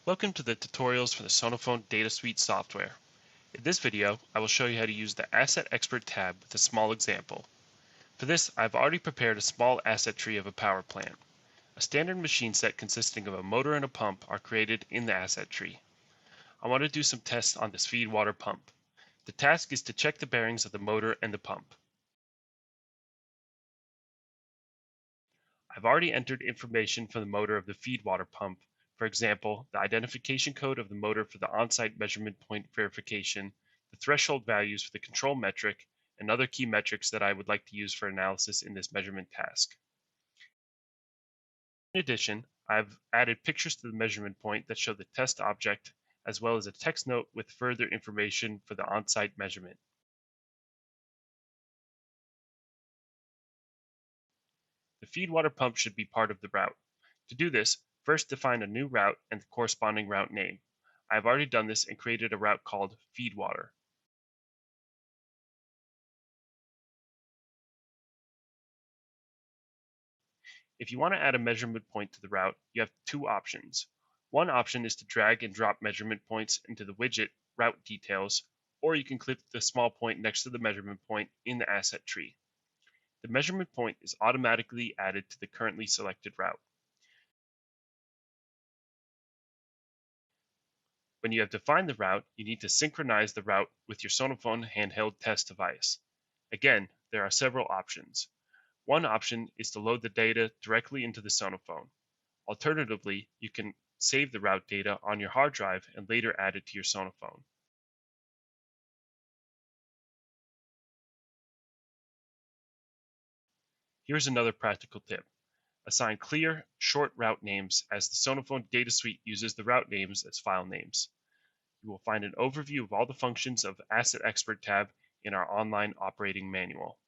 Welcome to the tutorials for the SONAPHONE DataSuite software. In this video, I will show you how to use the AssetExpert tab with a small example. For this, I've already prepared a small asset tree of a power plant. A standard machine set consisting of a motor and a pump are created in the asset tree. I want to do some tests on this feed water pump. The task is to check the bearings of the motor and the pump. I've already entered information for the motor of the feed water pump, for example, the identification code of the motor for the on-site measurement point verification, the threshold values for the control metric, and other key metrics that I would like to use for analysis in this measurement task. In addition, I've added pictures to the measurement point that show the test object, as well as a text note with further information for the on-site measurement. The feed water pump should be part of the route. To do this, first define a new route and the corresponding route name. I have already done this and created a route called feed water. If you want to add a measurement point to the route, you have two options. One option is to drag and drop measurement points into the widget Route Details, or you can click the small point next to the measurement point in the asset tree. The measurement point is automatically added to the currently selected route. When you have defined the route, you need to synchronize the route with your SONAPHONE handheld test device. Again, there are several options. One option is to load the data directly into the SONAPHONE. Alternatively, you can save the route data on your hard drive and later add it to your SONAPHONE. Here's another practical tip. Assign clear, short route names as the SONAPHONE DataSuite uses the route names as file names. You will find an overview of all the functions of AssetExpert tab in our online operating manual.